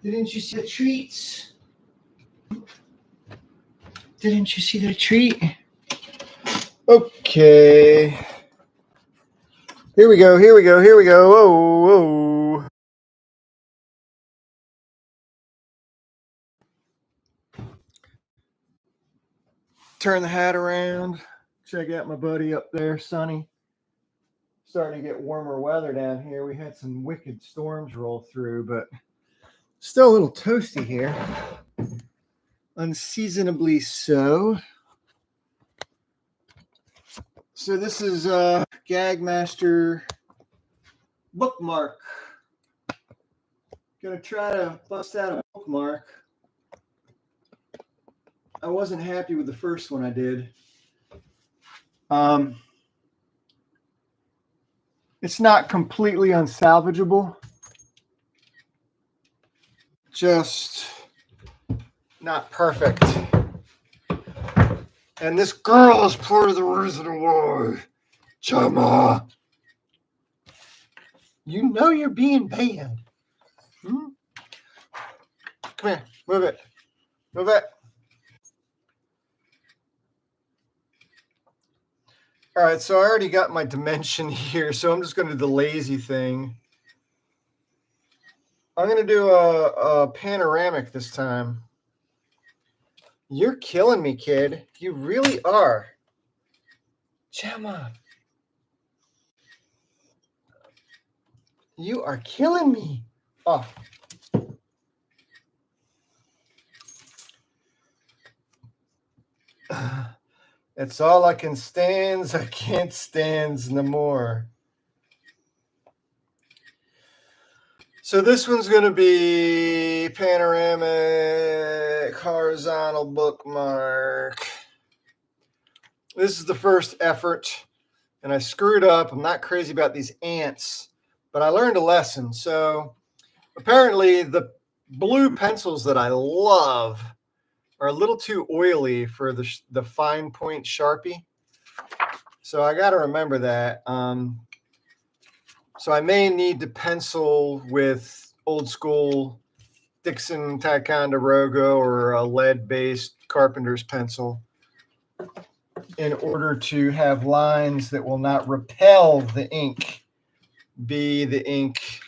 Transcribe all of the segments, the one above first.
Didn't you see the treats? Didn't you see the treat? Okay. Here we go. Whoa, whoa. Turn the hat around. Check out my buddy up there, Sonny. Starting to get warmer weather down here. We had some wicked storms roll through, but still a little toasty here. Unseasonably so. So this is GAG Master bookmark. Gonna try to bust out a bookmark. I wasn't happy with the first one I did. It's not completely unsalvageable. Just not perfect. And this girl is part of the reason why. Chama. You know you're being bad. Hmm? Come here. Move it. Move it. All right, so I already got my dimension here, so I'm just going to do the lazy thing. I'm going to do a panoramic this time. You're killing me, kid. You really are. Gemma. You are killing me. Oh. It's all I can stands. I can't stands no more. So this one's going to be panoramic, horizontal bookmark. This is the first effort, and I screwed up. I'm not crazy about these ants, but I learned a lesson. So apparently the blue pencils that I love are a little too oily for the fine point Sharpie. So I got to remember that. So I may need to pencil with old school Dixon Ticonderoga or a lead-based carpenter's pencil in order to have lines that will not repel the ink, be the ink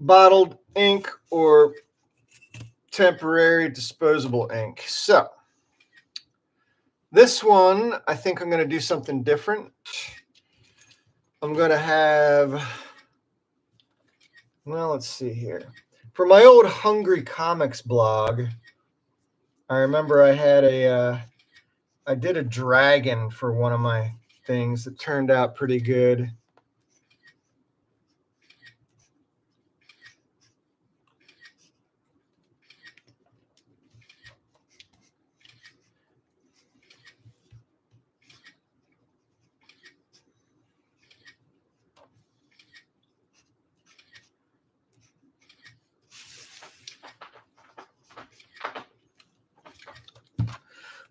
bottled ink or temporary disposable ink. So this one, I think I'm going to do something different. I'm going to have, well, let's see here. For my old Hungry Comics blog, I remember I had I did a dragon for one of my things that turned out pretty good.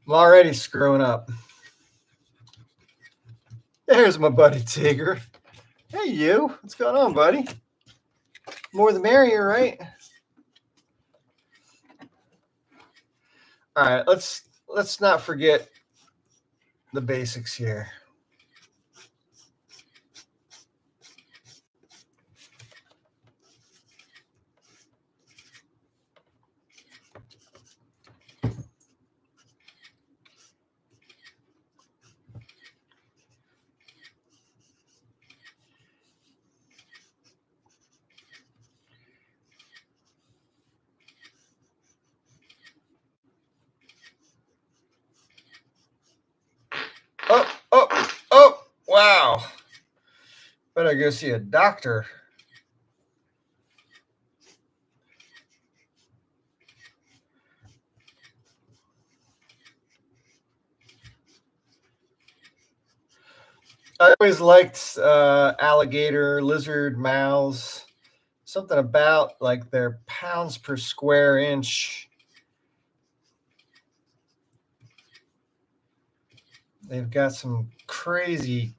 I'm already screwing up. There's my buddy Tigger. Hey, you. What's going on, buddy? More the merrier, right? All right, let's not forget the basics here. Oh, wow. Better go see a doctor. I always liked alligator, lizard mouths. Something about like their pounds per square inch. They've got some crazy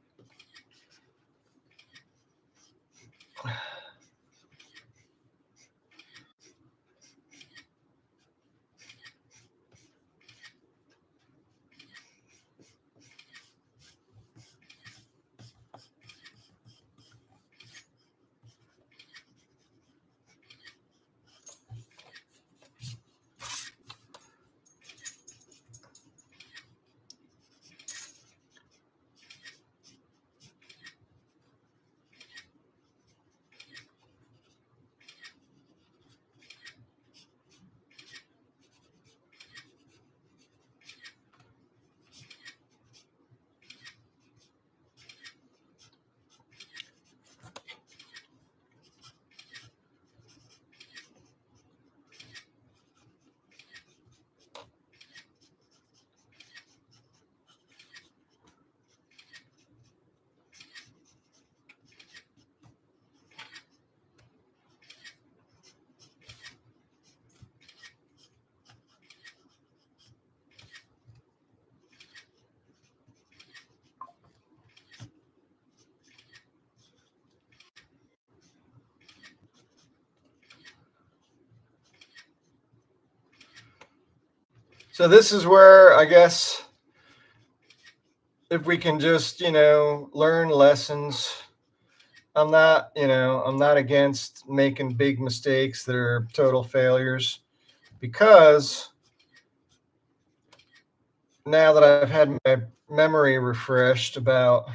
So this is where I guess if we can just, learn lessons. I'm not against making big mistakes that are total failures, because now that I've had my memory refreshed about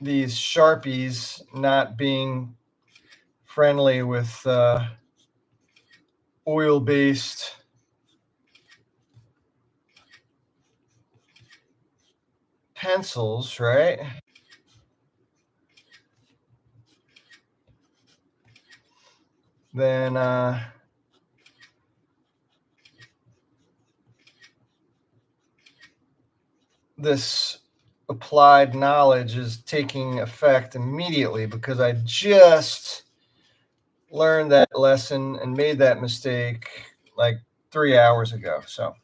these Sharpies not being friendly with oil-based pencils, right? Then this applied knowledge is taking effect immediately, because I just learned that lesson and made that mistake like 3 hours ago. So,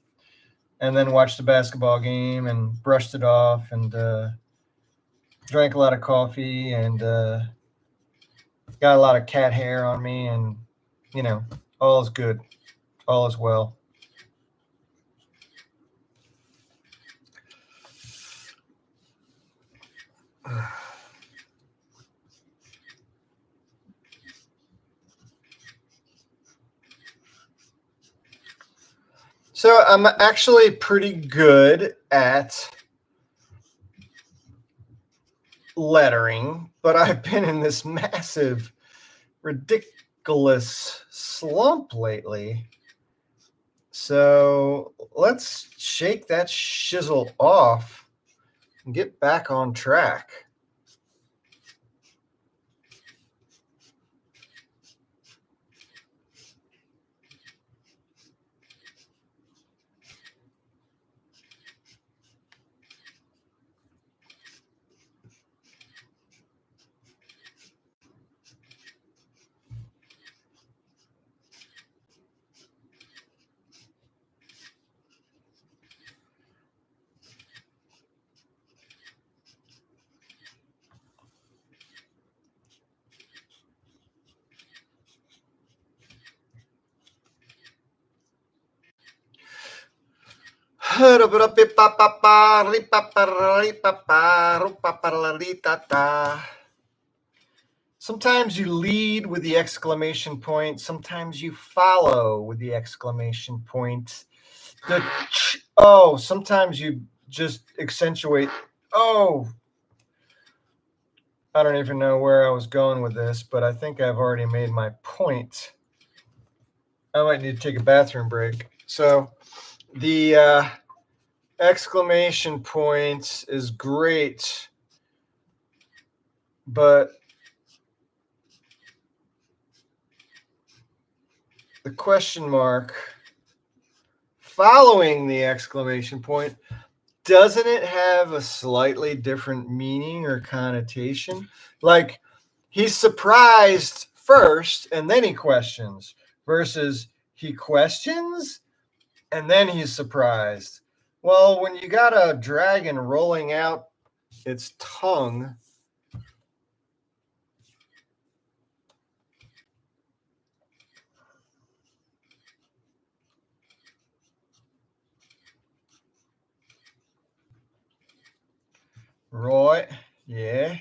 and then watched the basketball game and brushed it off, and drank a lot of coffee, and got a lot of cat hair on me, and all is good, all is well. So I'm actually pretty good at lettering, but I've been in this massive, ridiculous slump lately. So let's shake that shizzle off and get back on track. Sometimes you lead with the exclamation point. Sometimes you follow with the exclamation point. Sometimes you just accentuate. Oh, I don't even know where I was going with this, but I think I've already made my point. I might need to take a bathroom break. So the exclamation point is great, but the question mark following the exclamation point, doesn't it have a slightly different meaning or connotation? Like, he's surprised first and then he questions, versus he questions and then he's surprised. Well, when you got a dragon rolling out its tongue, right? Yeah.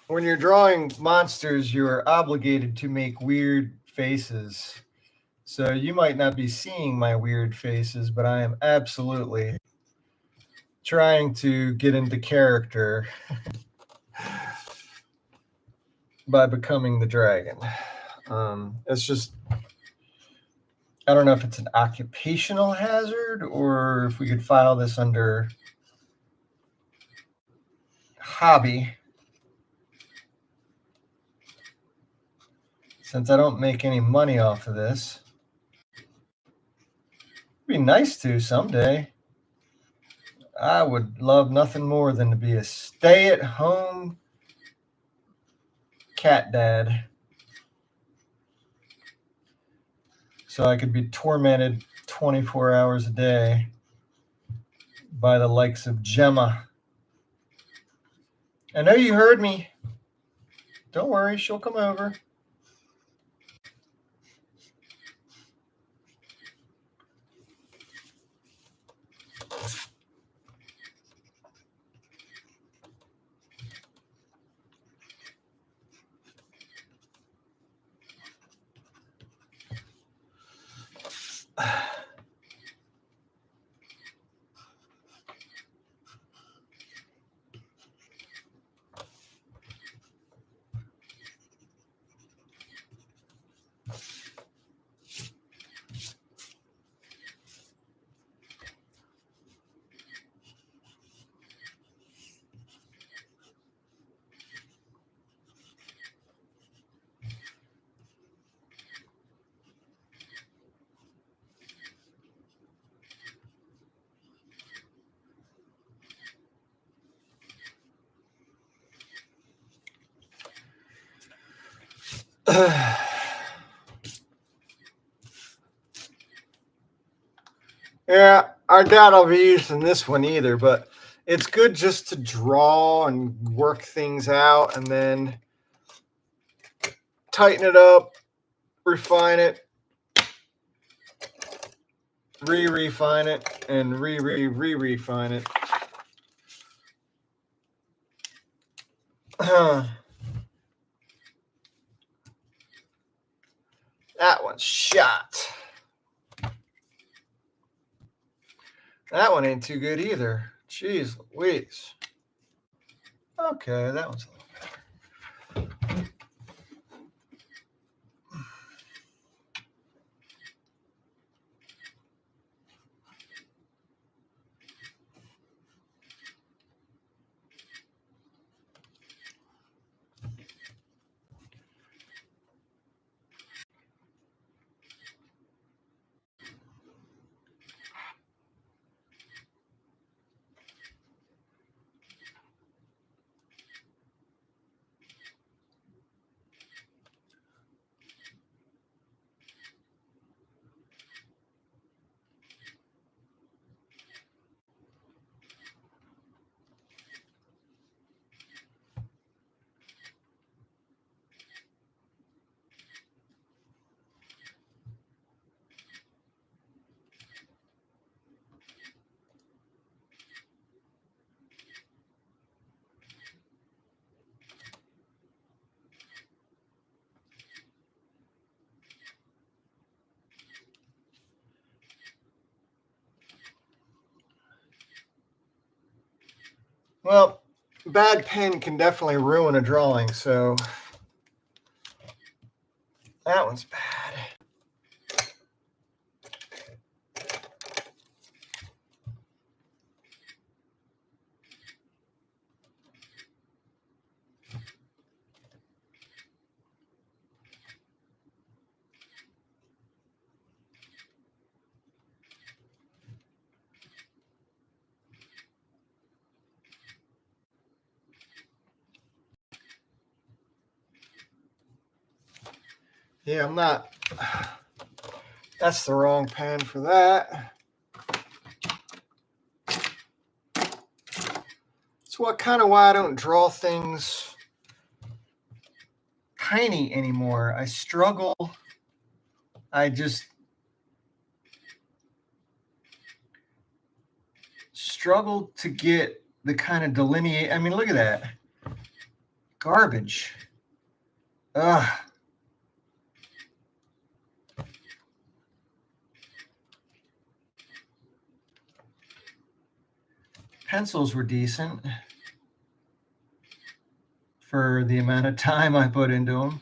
When you're drawing monsters, you are obligated to make weird faces. So you might not be seeing my weird faces, but I am absolutely trying to get into character by becoming the dragon. It's just, I don't know if it's an occupational hazard or if we could file this under hobby, since I don't make any money off of this. It'd be nice to someday. I would love nothing more than to be a stay-at-home cat dad, so I could be tormented 24 hours a day by the likes of Gemma. I know you heard me. Don't worry, she'll come over. Yeah, I doubt I'll be using this one either, but it's good just to draw and work things out and then tighten it up, refine it, refine it, and refine it. That one's shot. That one ain't too good either. Jeez Louise. Okay, that one's a little better. Well, bad pen can definitely ruin a drawing, so that one's bad. Yeah, I'm not. That's the wrong pen for that. It's kind of why I don't draw things tiny anymore. I struggle. I just struggle to get the kind of delineate. I mean, look at that. Garbage. Ugh. Pencils were decent for the amount of time I put into them.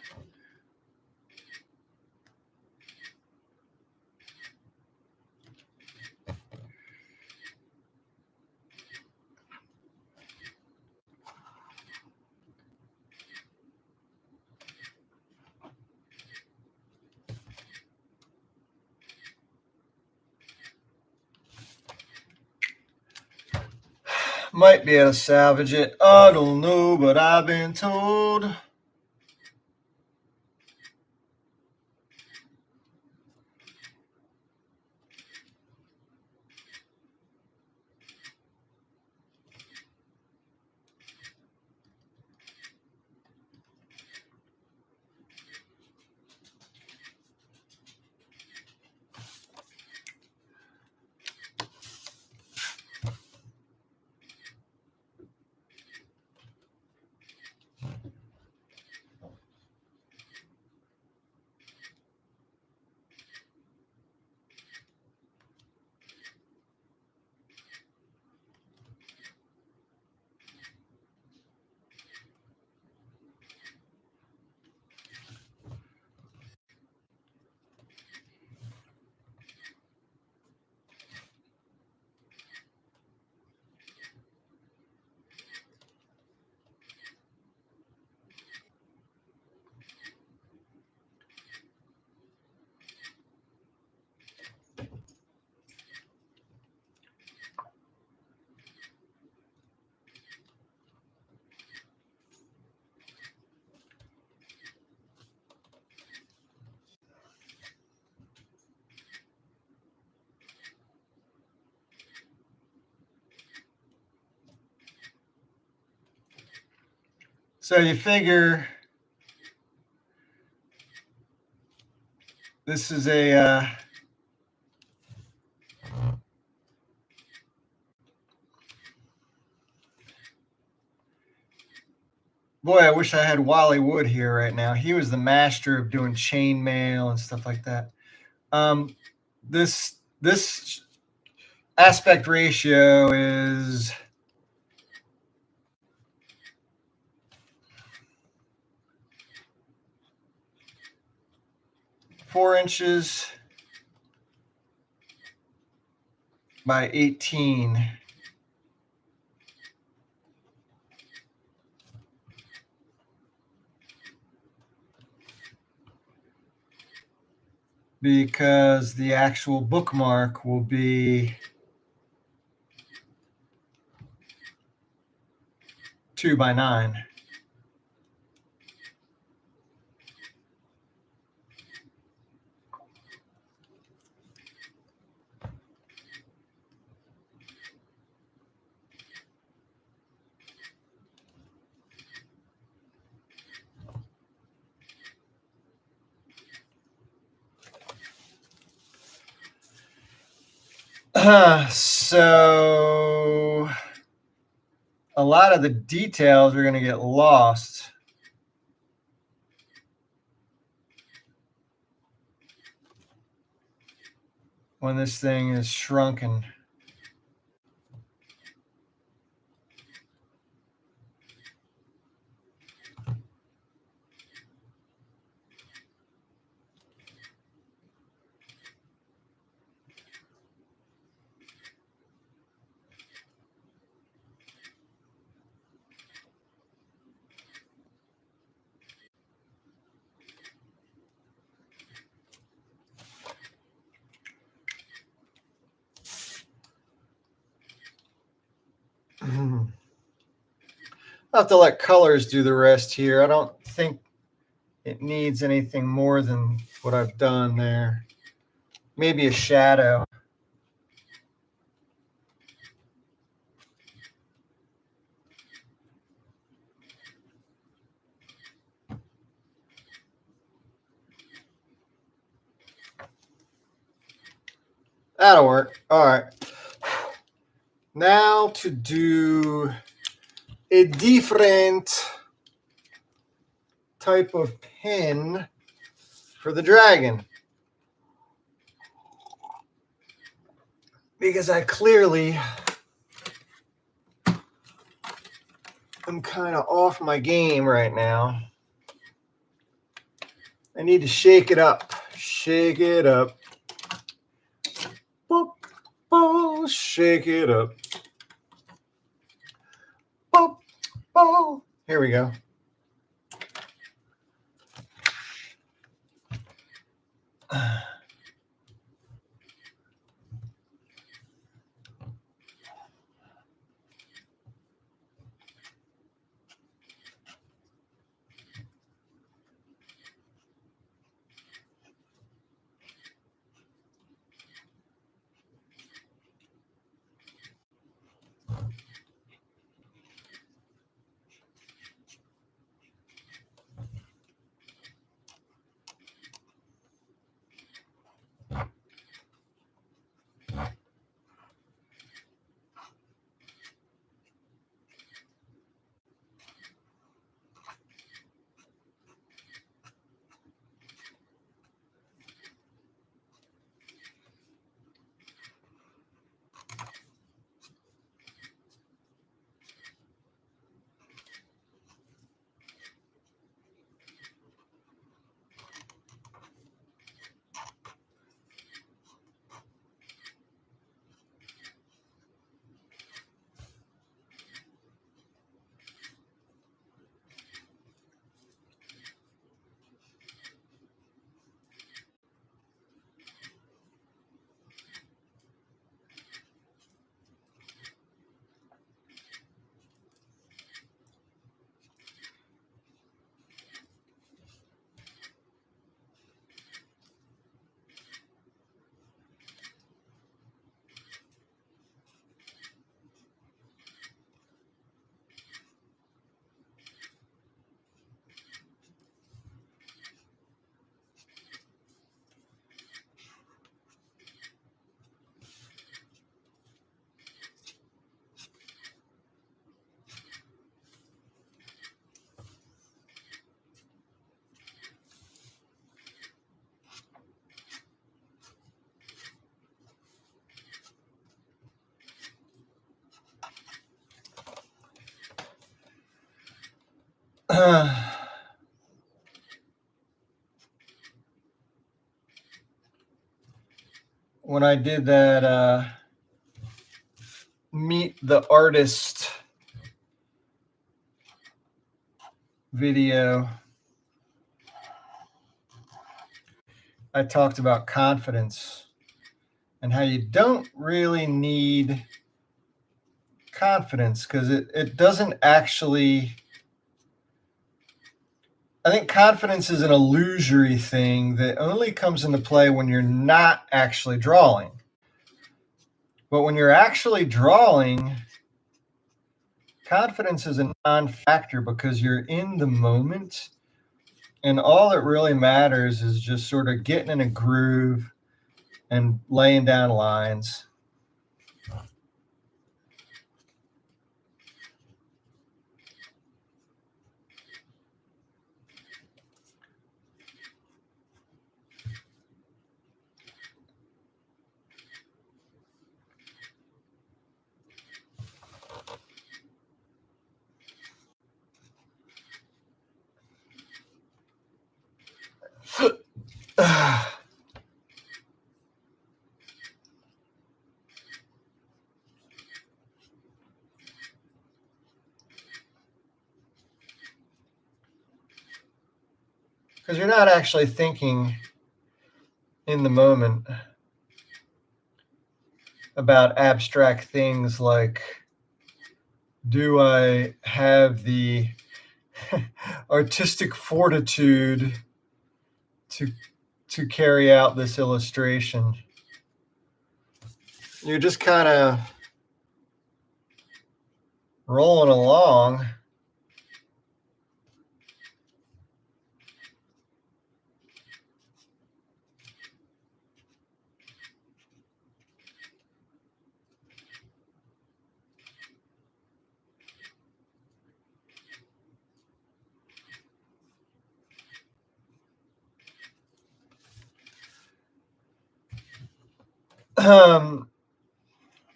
Might be able to salvage it. I don't know, but I've been told. So you figure this is a boy, I wish I had Wally Wood here right now. He was the master of doing chainmail and stuff like that. This aspect ratio is 4 inches by 18. Because the actual bookmark will be 2 by 9. So a lot of the details are going to get lost when this thing is shrunken. I'll have to let colors do the rest here. I don't think it needs anything more than what I've done there. Maybe a shadow. That'll work. All right. Now to do a different type of pen for the dragon. Because I clearly am kind of off my game right now. I need to shake it up. Shake it up. Boop, boop, shake it up. Boop, boop. Here we go. When I did that Meet the Artist video, I talked about confidence and how you don't really need confidence because it doesn't actually. I think confidence is an illusory thing that only comes into play when you're not actually drawing. But when you're actually drawing, confidence is a non-factor because you're in the moment. And all that really matters is just sort of getting in a groove and laying down lines. Because you're not actually thinking in the moment about abstract things like, do I have the artistic fortitude to carry out this illustration. You're just kind of rolling along.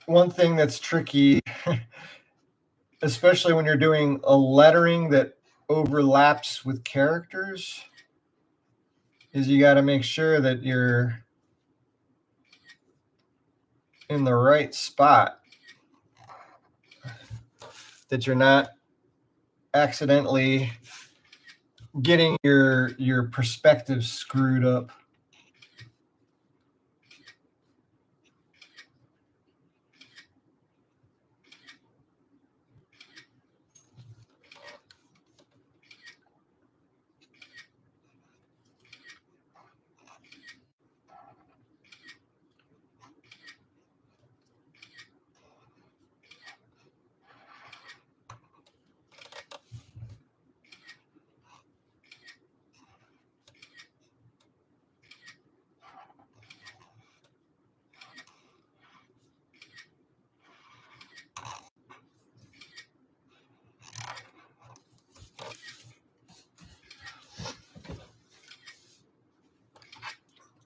One thing that's tricky, especially when you're doing a lettering that overlaps with characters, is you got to make sure that you're in the right spot, that you're not accidentally getting your perspective screwed up.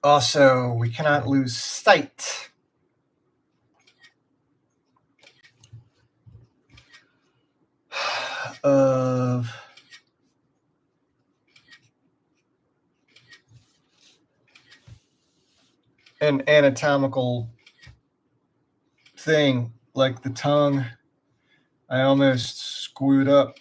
Also, we cannot lose sight of an anatomical thing like the tongue. I almost screwed up.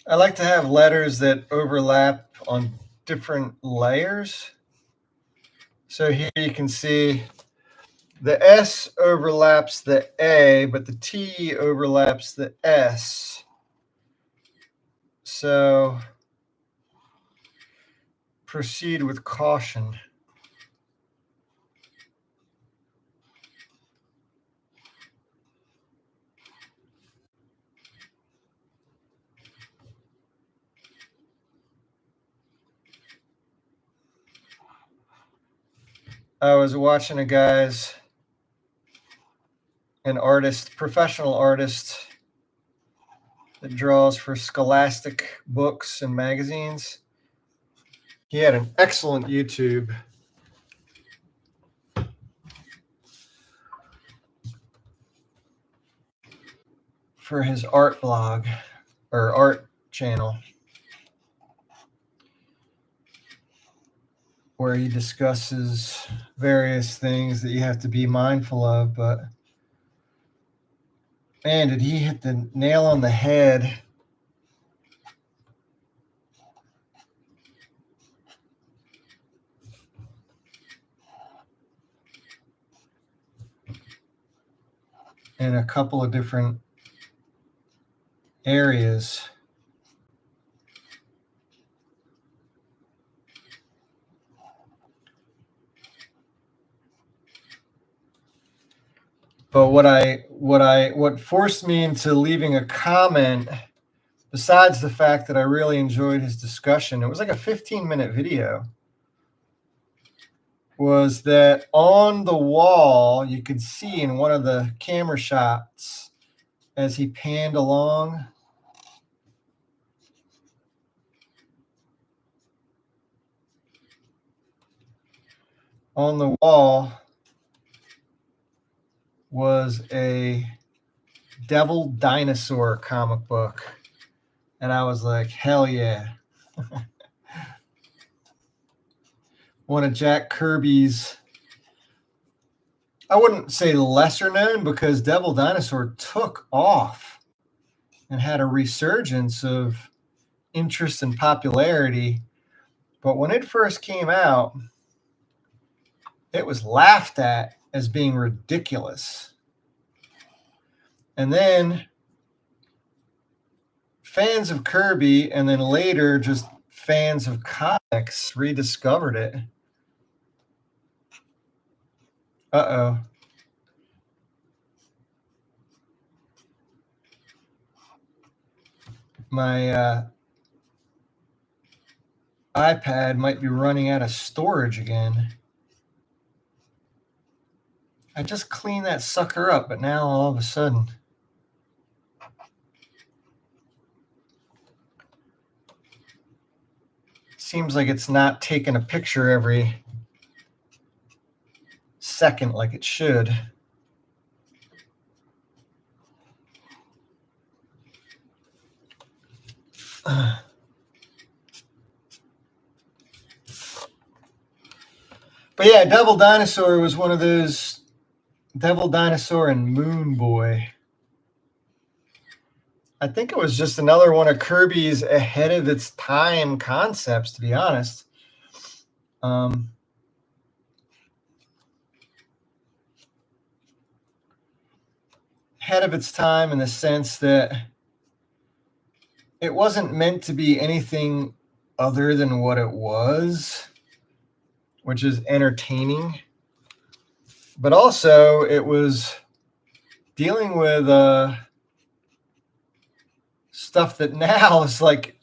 I like to have letters that overlap on different layers. So here you can see the S overlaps the A, but the T overlaps the S. So proceed with caution. I was watching an artist, professional artist that draws for Scholastic books and magazines. He had an excellent YouTube for his art blog or art channel, where he discusses various things that you have to be mindful of. But man, did he hit the nail on the head. In a couple of different areas. But what forced me into leaving a comment, besides the fact that I really enjoyed his discussion, it was like a 15-minute video, was that on the wall, you could see in one of the camera shots as he panned along, on the wall, was a Devil Dinosaur comic book. And I was like, hell yeah. One of Jack Kirby's, I wouldn't say lesser known, because Devil Dinosaur took off and had a resurgence of interest and popularity. But when it first came out, it was laughed at as being ridiculous. And then fans of Kirby, and then later just fans of comics, rediscovered it. Uh-oh. My iPad might be running out of storage again. I just cleaned that sucker up, but now all of a sudden, seems like it's not taking a picture every second like it should. But yeah, Devil Dinosaur was one of those, Devil Dinosaur and Moon Boy. I think it was just another one of Kirby's ahead of its time concepts, to be honest. Ahead of its time in the sense that it wasn't meant to be anything other than what it was, which is entertaining. But also it was dealing with stuff that now is like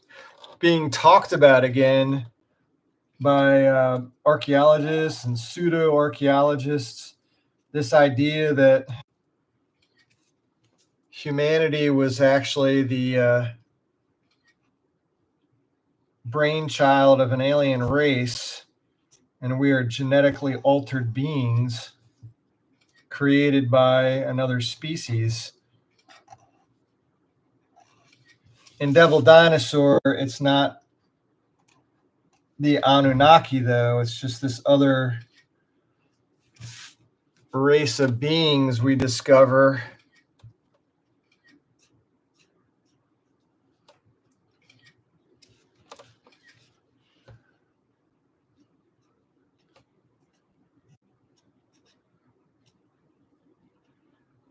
being talked about again by archaeologists and pseudo-archaeologists. This idea that humanity was actually the brainchild of an alien race, and we are genetically altered beings created by another species. In Devil Dinosaur, it's not the Anunnaki, though. It's just this other race of beings we discover.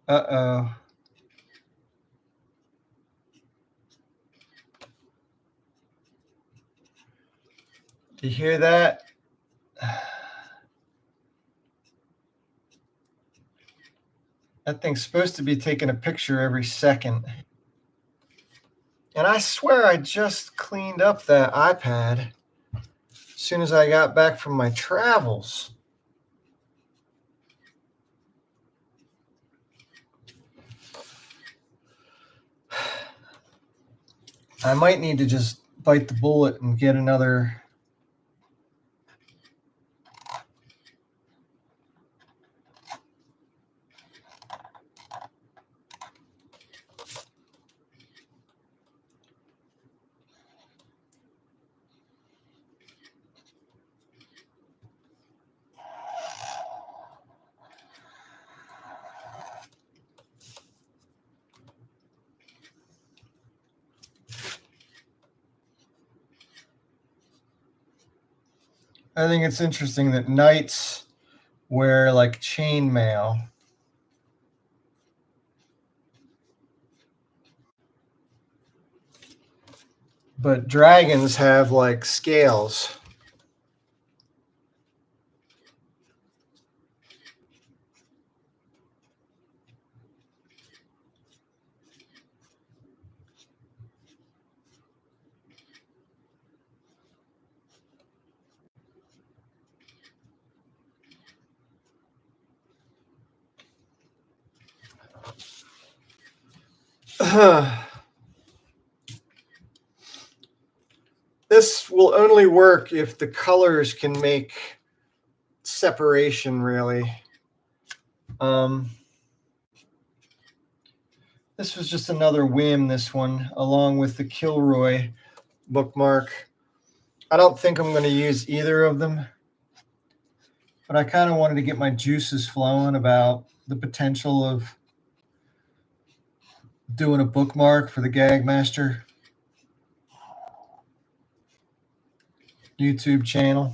Uh-oh. Do you hear that? That thing's supposed to be taking a picture every second. And I swear I just cleaned up that iPad as soon as I got back from my travels. I might need to just bite the bullet and get another. I think it's interesting that knights wear like chainmail. But dragons have like scales. This will only work if the colors can make separation, really. This was just another whim, this one, along with the Kilroy bookmark. I don't think I'm going to use either of them, but I kind of wanted to get my juices flowing about the potential of doing a bookmark for the Gag Master YouTube channel.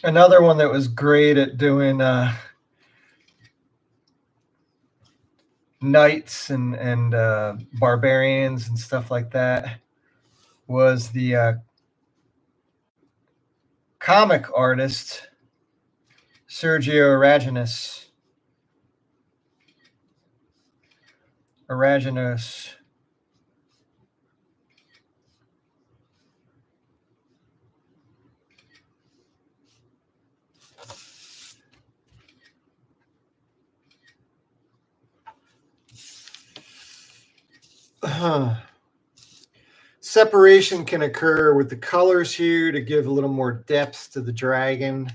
Another one that was great at doing knights and barbarians and stuff like that was the comic artist Sergio Aragonés. Separation can occur with the colors here to give a little more depth to the dragon.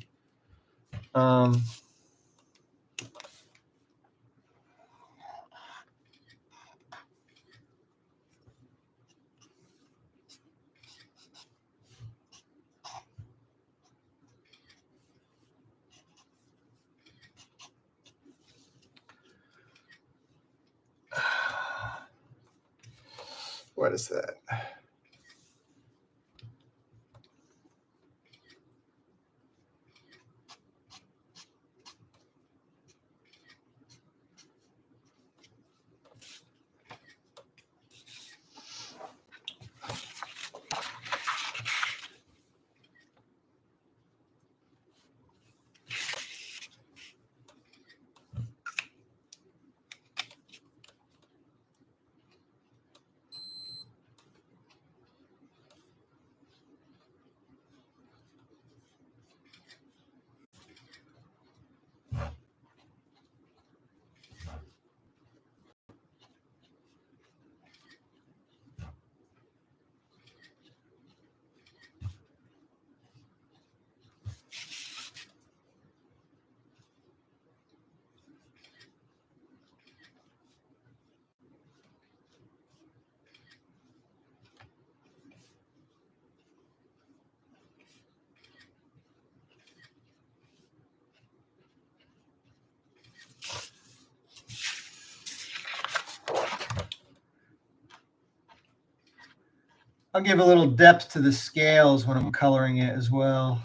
What is that? I'll give a little depth to the scales when I'm coloring it as well.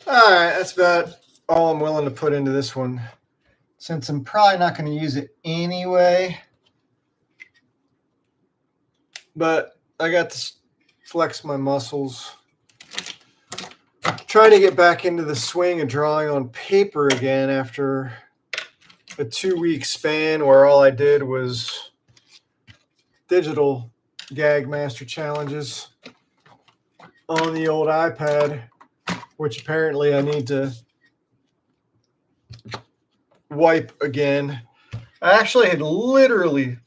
All right, that's about all I'm willing to put into this one, since I'm probably not going to use it anyway. But I got to flex my muscles. Trying to get back into the swing of drawing on paper again after a 2-week span where all I did was digital GAG master challenges on the old iPad, which apparently I need to wipe again. I actually had literally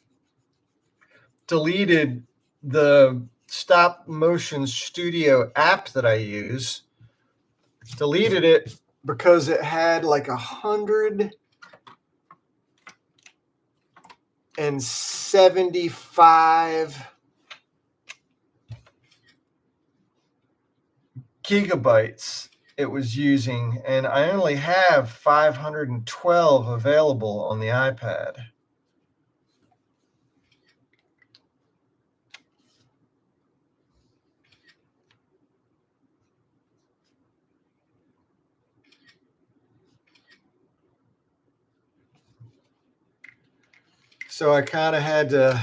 deleted the stop motion studio app that I use. Deleted it because it had like 175 gigabytes it was using, and I only have 512 available on the iPad. So I kind of had to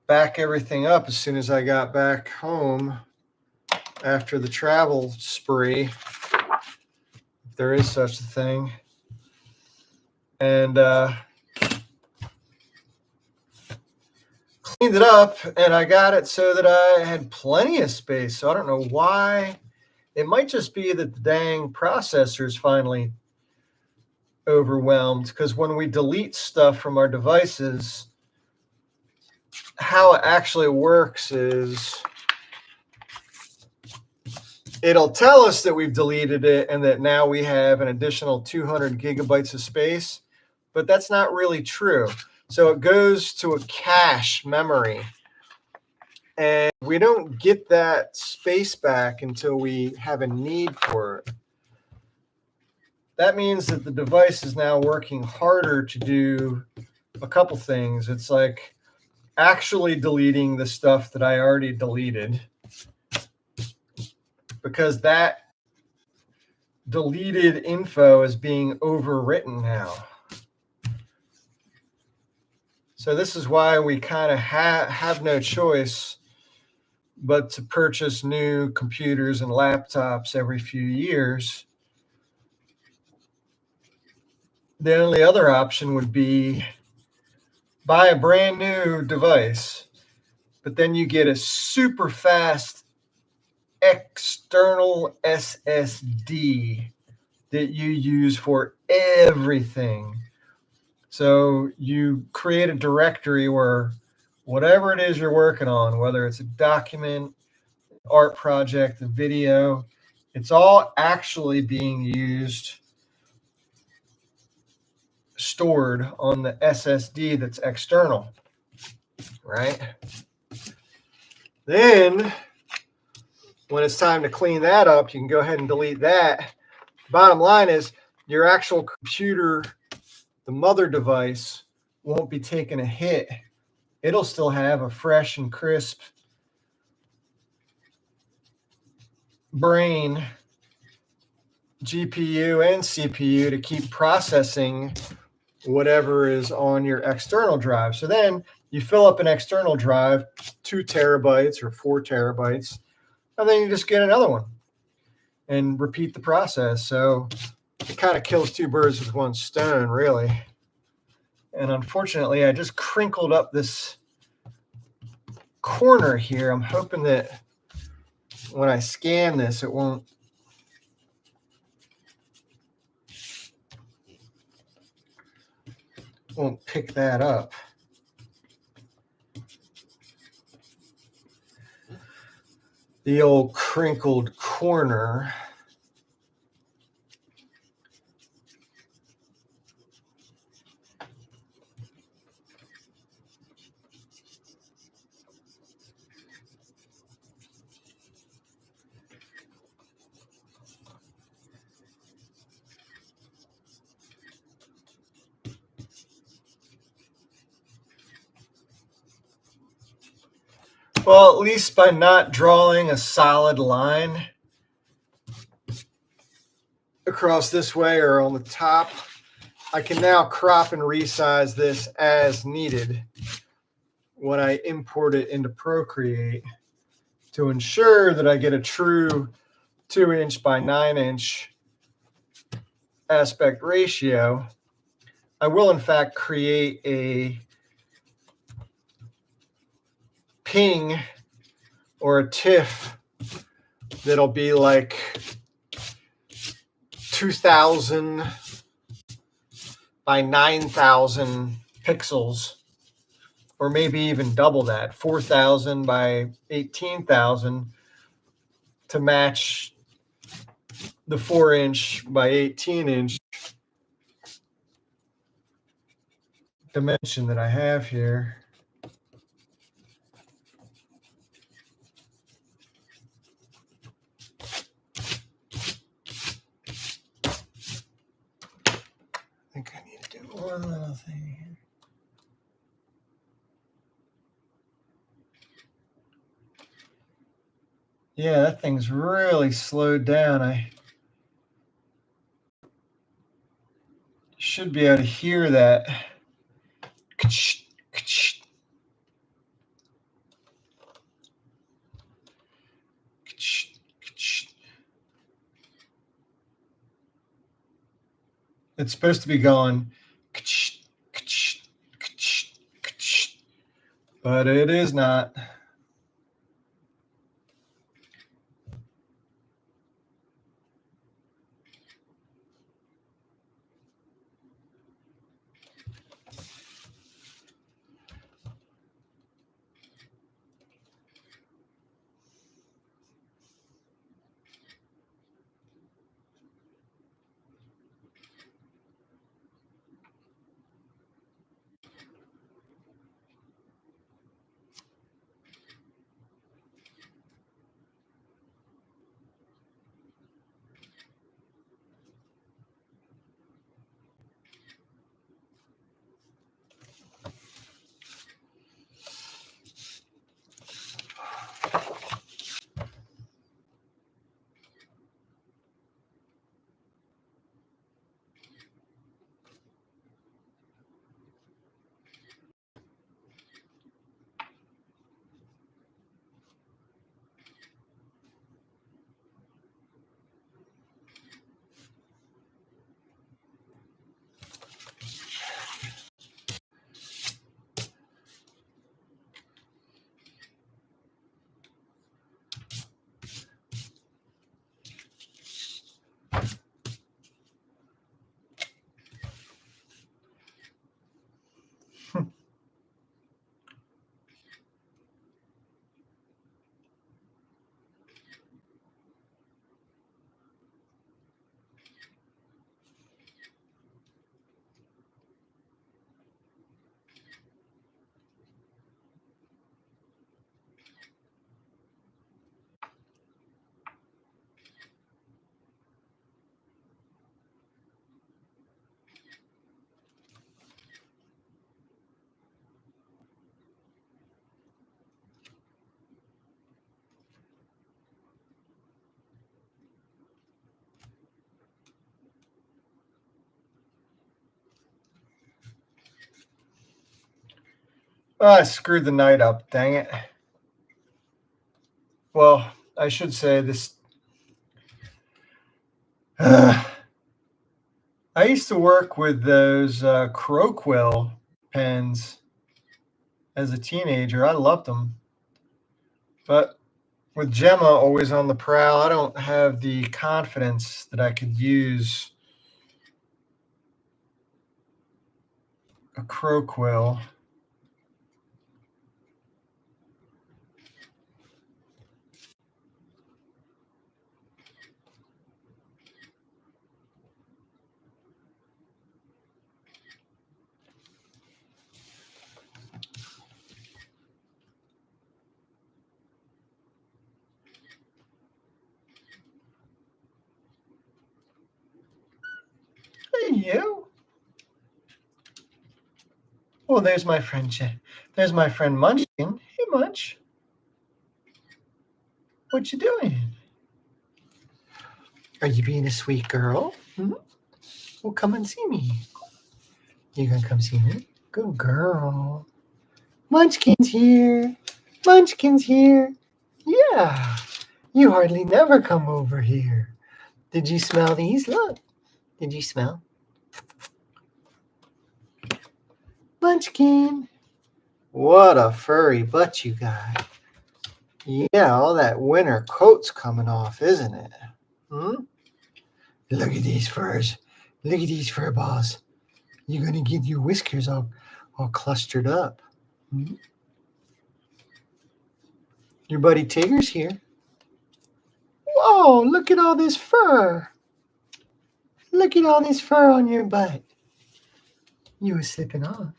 back everything up as soon as I got back home after the travel spree, if there is such a thing. And cleaned it up, and I got it so that I had plenty of space. So I don't know why. It might just be that the dang processor is finally overwhelmed, because when we delete stuff from our devices, how it actually works is it'll tell us that we've deleted it and that now we have an additional 200 gigabytes of space, but that's not really true. So it goes to a cache memory, and we don't get that space back until we have a need for it. That means that the device is now working harder to do a couple things. It's like actually deleting the stuff that I already deleted, because that deleted info is being overwritten now. So this is why we kind of have no choice but to purchase new computers and laptops every few years. The only other option would be buy a brand new device, but then you get a super fast external SSD that you use for everything. So you create a directory where whatever it is you're working on, whether it's a document, art project, a video, it's all actually being used, stored on the SSD that's external, right? Then when it's time to clean that up, you can go ahead and delete that. Bottom line is your actual computer, the mother device, won't be taking a hit. It'll still have a fresh and crisp brain, GPU and CPU to keep processing whatever is on your external drive. So then you fill up an external drive, 2 terabytes or 4 terabytes, and then you just get another one and repeat the process. So it kind of kills 2 birds with 1 stone, really. And unfortunately, I just crinkled up this corner here. I'm hoping that when I scan this, it won't pick that up. The old crinkled corner. Well, at least by not drawing a solid line across this way or on the top, I can now crop and resize this as needed when I import it into Procreate to ensure that I get a true 2" by 9" aspect ratio. I will, in fact, create a ping or a TIFF that'll be like 2000 by 9000 pixels, or maybe even double that, 4000 by 18,000, to match the 4" by 18" dimension that I have here. I think I need to do one little thing here. Yeah, that thing's really slowed down. I should be able to hear that. It's supposed to be going, but it is not. Oh, I screwed the night up, dang it. Well, I should say this. I used to work with those Croquill pens as a teenager. I loved them. But with Gemma always on the prowl, I don't have the confidence that I could use a Croquill. Hey, you. Oh, there's my friend. There's my friend Munchkin. Hey, Munch. What you doing? Are you being a sweet girl? Hmm? Well, come and see me. You gonna come see me? Good girl. Munchkin's here. Munchkin's here. Yeah. You hardly never come over here. Did you smell these? Look. Did you smell? Munchkin. What a furry butt you got. Yeah, all that winter coat's coming off, isn't it? Hmm? Look at these furs. Look at these fur balls. You're going to get your whiskers all clustered up. Hmm? Your buddy Tigger's here. Whoa, look at all this fur. Look at all this fur on your butt. You were slipping off.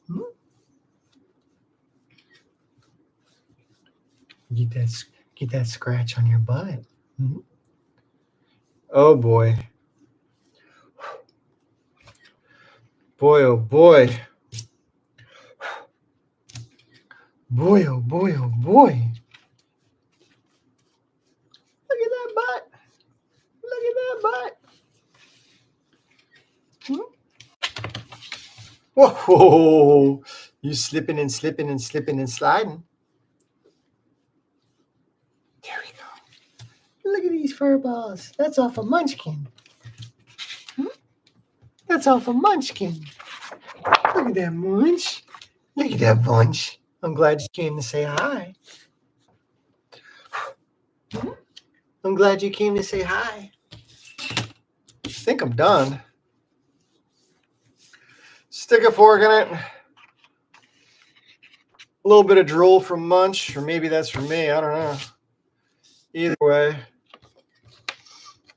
Hmm? Get that scratch on your butt. Hmm? Oh boy. Boy, oh boy. Boy, oh boy, oh boy. Look at that butt. Look at that butt. Hmm? Whoa, you slipping and slipping and slipping and sliding. There we go. Look at these fur balls. That's off a Munchkin. Hmm? That's off a Munchkin. Look at that Munch. Look at that Munch. I'm glad you came to say hi. Hmm? I'm glad you came to say hi. I think I'm done. Stick a fork in it. A little bit of drool from Munch, or maybe that's from me. I don't know. Either way,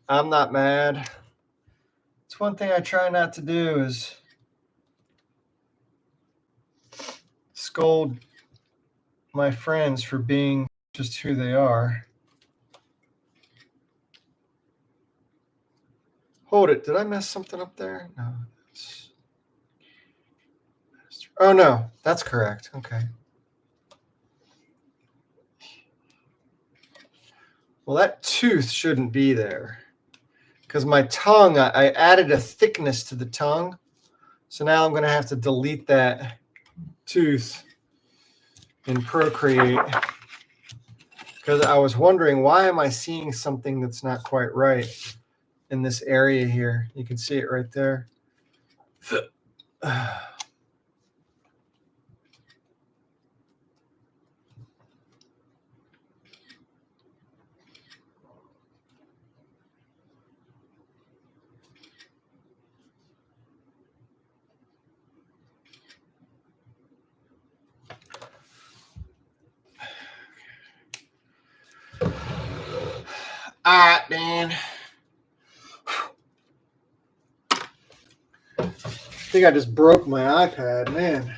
I'm not mad. It's one thing I try not to do is scold my friends for being just who they are. Hold it. Did I mess something up there? No. Oh, no. That's correct. Okay. Well, that tooth shouldn't be there because my tongue, I added a thickness to the tongue. So now I'm going to have to delete that tooth in Procreate because I was wondering, why am I seeing something that's not quite right in this area here? You can see it right there. All right, Dan. I think I just broke my iPad, man.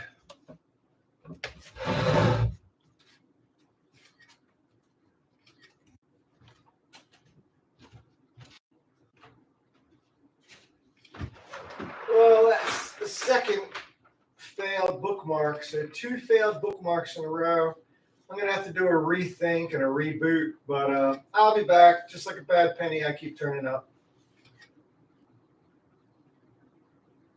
Well, that's the second failed bookmark. So 2 failed bookmarks in a row. I'm going to have to do a rethink and a reboot, but I'll be back. Just like a bad penny, I keep turning up.